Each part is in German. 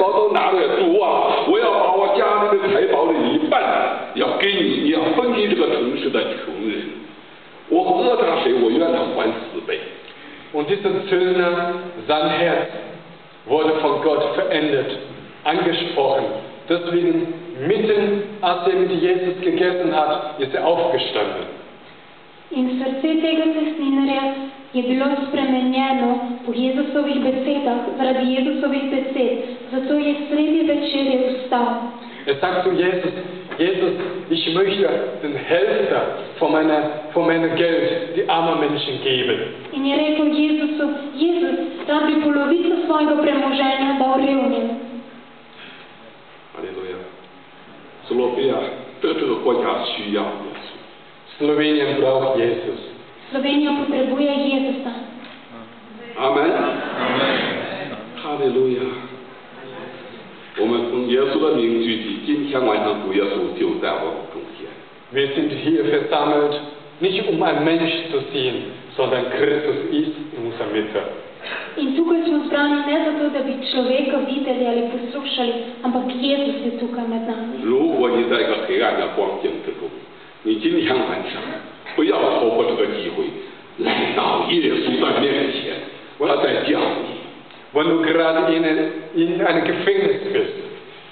宝都拿了，主啊，我要把我家里的财宝的一半要给你，你要分给这个城市的穷人。我讹他谁，我愿他还4倍。Und dieser Zöllner, sein Herz wurde von Gott verändert, angesprochen. Deswegen, mitten als er mit Jesus gegessen hat, ist er aufgestanden. In srce tega cestninarja je bilo spremenjeno po Jezusovih besedah, zaradi Jezusovih besed, zato je sredi večerje vstal. Er sagt zu Jesus, Jesus, ich möchte den Hälfte von meiner Geld die armen Menschen geben. In je rekel Jezusu, Jezus, rad bi polovico svojega premoženja dal revnim. 哈利路亚！斯洛维亚这个国家需要耶稣。Slowenien braucht Jesus. Slovenija potrebuje Jezusa. 阿门。哈利路亚！我们奉耶稣的名聚集，今天晚上主耶稣就在我们中间。Wir sind hier versammelt, nicht um einen Mensch zu sehen, sondern Christus ist in unserer Mitte. In tukaj smo zbrani ne zato, da bi človeka videli ali poslušali, ampak Jezus je tukaj med nami. 如果你在一个黑暗的光景之中，你今天晚上不要错过这个机会，来到耶稣的面前，他在叫你。Wenn du gerade in einem Gefängnis bist,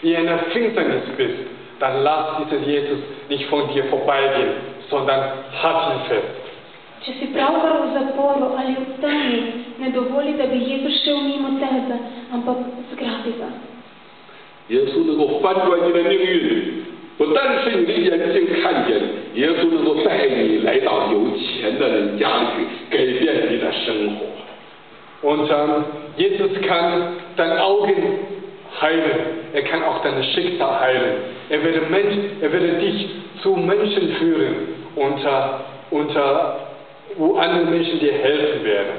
in einer Finsternis bist, dann lass diesen Jesus nicht von dir vorbeigehen, sondern halt ihn fest. Če si pravkar v zaporu ali v temi, ne dovoli, da bi Jezus šel mimo tebe, ampak zgrabi ga. 耶稣能够翻转你的命运，不但是你的眼睛看见，耶稣能够带你来到有钱的人家里去，改变你的生活。Und Jesus kann deine Augen heilen, er kann auch dein Schicksal heilen. Er werde dich zu Menschen führen, wo andere Menschen dir helfen werden.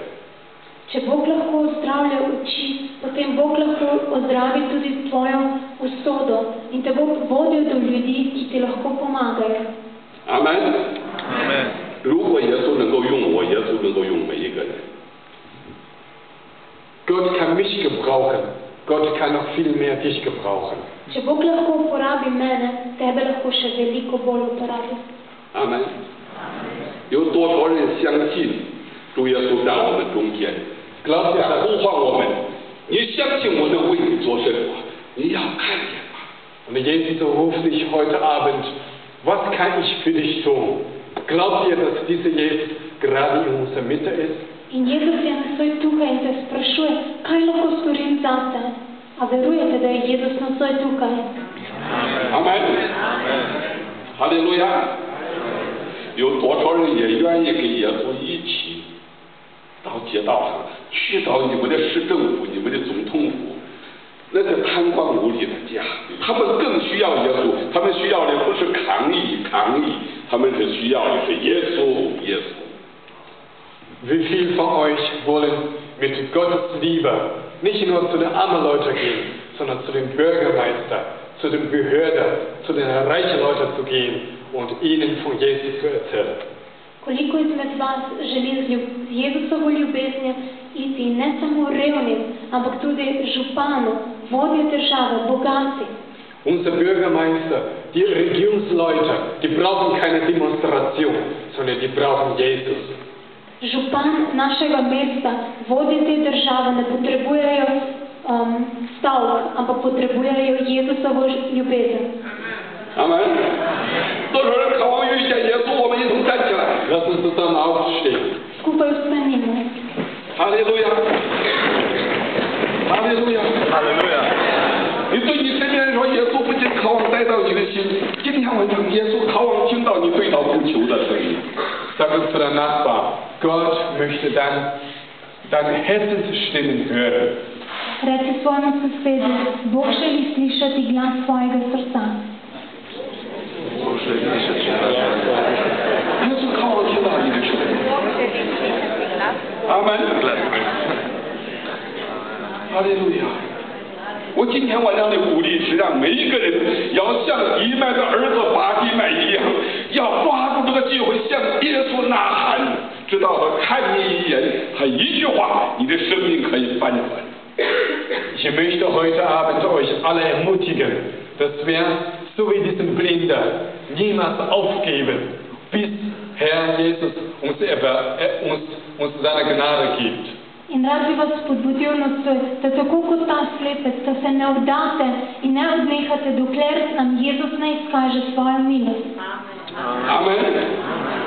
Če Bog lahko ozdravlja oči, potem Bog lahko ozdravi tudi tvojo usodo in te bo vodil do ljudi, ki ti lahko pomagajo. Amen. Amen. 如果耶稣能够用我，耶稣能够用每一个人。Gott kann mich gebrauchen. Gott kann noch viel mehr dich gebrauchen. Če Bog lahko uporabi mene, tebe lahko še veliko bolj uporabi. Amen. 有多少人相信主耶稣在我们中间？ Glaubt ihr 他 das? 呼唤我们，你相信我能为你做什么？你要看见吧。 Und Jesus ruft dich heute Abend, was kann ich für dich tun? Glaubt ihr, dass dieser Jesus gerade in unserer Mitte ist? In Jezus je nocoj tukaj in te sprašuje, kaj lahko storim zate? A verujete, da je Jezus nocoj tukaj? Amen. 哈利路亚！有多少人也愿意跟耶稣一起到街道上，去到你们的市政府、你们的总统府，那个贪官污吏的家，他们更需要耶稣，他们需要的不是抗议，他们是需要的是耶稣，耶稣。 Wie viele von euch wollen mit Gottes Liebe nicht nur zu den armen Leuten gehen, sondern zu dem Bürgermeister, zu den Behörden, zu den reichen Leuten zu gehen und ihnen von Jesus zu erzählen? Koliko izmed vas želi z Jezusovo ljubeznijo iti ne samo revnim, ampak tudi županu, vodje države, bogati? Unser Bürgermeister, die Regierungsleute, die brauchen keine Demonstration, sondern die brauchen Jesus. Župan našega mesta, vodje te države ne potrebujejo stavk, ampak potrebujejo Jezusovo ljubezen. Amen. 多少人渴望遇见耶稣？我们一同站起来。 Lass uns zusammen aufstehen. Skupaj vstanimo. 哈利路亚！哈利路亚！哈利路亚！你对你身边人说，耶稣不仅渴望带到你的心，今天晚上耶稣渴望听到你对他呼求的声音。 Sag uns zu deinem Nachbarn, Gott möchte deine Herzensstimmen hören. Reci svojemu sosedu, Bog želi slišati glas svojega srca. 耶稣渴望听到你的声音。阿门。哈利路亚！我今天晚上的鼓励是让每一个人要像以麦的儿子巴底买一样，要抓住这个机会向耶稣呐喊，直到他看你一眼，他一句话，你的生命可以翻转。Ich möchte heute Abend euch alle ermutigen, dass wir, so wie diesen Blinder, niemals aufgeben, bis Herr Jesus uns seine Gnade gibt. In rad bi vas spodbudil nocoj, da tako kot ta slepec, da se ne vdate in ne odnehate, dokler nam Jezus ne izkaže svojo milost. Amen.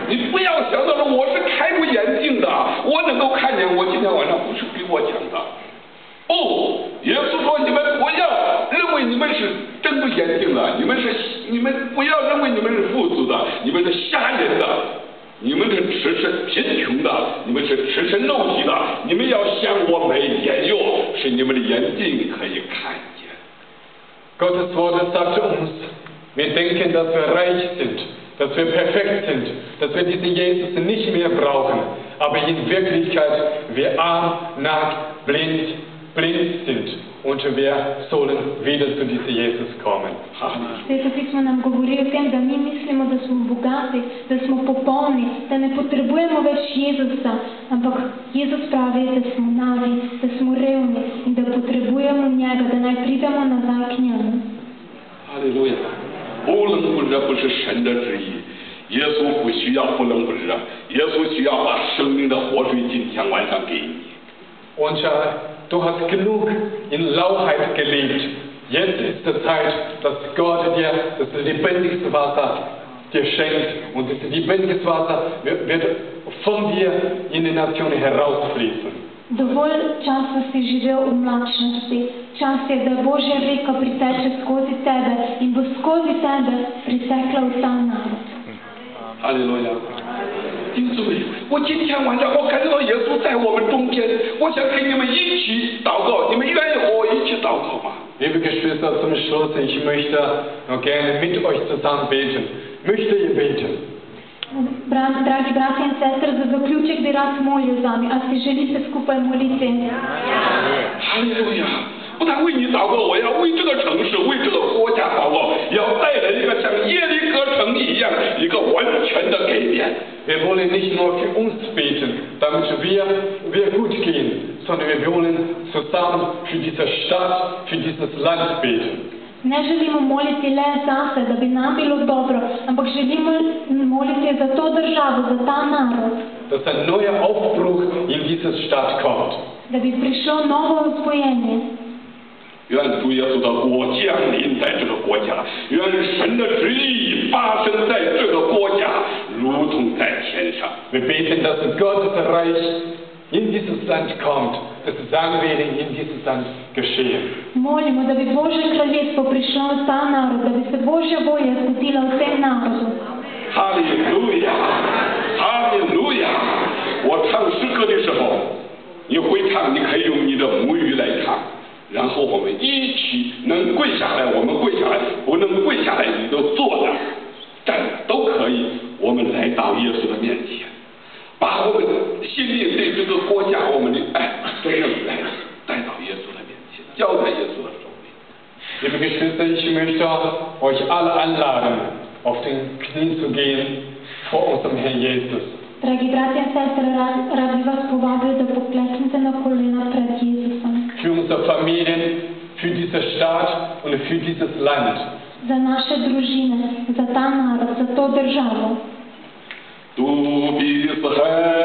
你不要想到了我是开过眼镜的，我能够看见，我今天晚上不是比我强的。哦，耶稣说你们不要认为你们是睁着眼睛的，你们不要认为你们是富足的，你们是瞎眼的。你们是赤身贫穷的，你们是赤身肉体的，你们要向我眉眼右，使你们的眼睛可以看见。 Gottes Wort sagt uns, wir denken, dass wir reich sind, dass wir perfekt sind, dass wir diesen Jesus nicht mehr brauchen, aber in Wirklichkeit wir arm, nackt, blind sind und wir sollen wieder zu diesem Jesus kommen. Sveto pismo nam govori o tem, da mi mislimo, da smo bogati, da smo popolni, da ne potrebujemo več Jezusa, ampak Jezus pravi, da smo nagi, da smo revni in da potrebujemo njega, da naj pridemo nazaj k njemu. 哈利路亚！不冷不热不是神的旨意，耶稣不需要不冷不热，耶稣需要把生命的活水今天晚上给你。 Und du hast genug in Lauheit gelebt. Jetzt ist die Zeit, dass Gott dir das lebendige Wasser dir schenkt. Und das lebendige Wasser wird von dir in die Nationen herausfließen. Dovolj časa si živel v mlačnosti, čas je, da Božja reka priteče skozi tebe in bo skozi tebe pritekla v ta narod. 哈利路亚！弟兄姊妹，我今天晚上我感觉到耶稣在我们中间，我想跟你们一起祷告，你们愿意和我一起祷告吗？ Liebe Geschwister, zum Schluss, ich möchte noch gerne mit euch zusammen beten. Möchte ihr beten? Dragi bratia in sestre, za zaključek bi rad molil z vami. A si želite skupaj moliti? 哈利路亚！不但为你祷告，我要为这个城市、为这个国家祷告，要带来一个像耶利哥城一样一个完全的改变。 Wir wollen nicht nur für uns beten, damit wir gut gehen, sondern wir wollen zusammen für diese Stadt, für dieses Land beten. Ne želimo moliti le zase, da bi nam bilo dobro, ampak želimo moliti za to državo, za ta narod. Dass ein neuer Aufbruch in diese Stadt kommt. Da bi prišlo novo osvojenje. 愿主耶稣的国降临在这个国家，愿神的旨意发生在这个国家，如同在天上。 Wir beten, dass Gottes Reich in dieses Land kommt, dass sein Willen in dieses Land geschehen. Molimo, da bi Božje kraljestvo prišlo v ta narod, da bi se Božja volja zgodila v tem narodu. 哈利路亚，哈利路亚！我唱诗歌的时候，你会唱，你可以用你的母语来唱。 然后我们一起能跪下来，我们跪下来；不能跪下来，你就坐着、站着都可以。我们来到耶稣的面前，把我们心里对这个国家我们的爱真正来带到耶稣的面前，交在耶稣的手里。 Liebe Geschwister, ich möchte euch alle einladen, auf den Knien zu gehen vor unserem Herrn Jesus. Dragi bratia in sestre, rad bi vas povabil, da pokleknete na kolena pred Jezusom. Für unsere Familien, für diese Stadt und für dieses Land. Za naše družine, za ta narod, za to državo. Du bist Herr.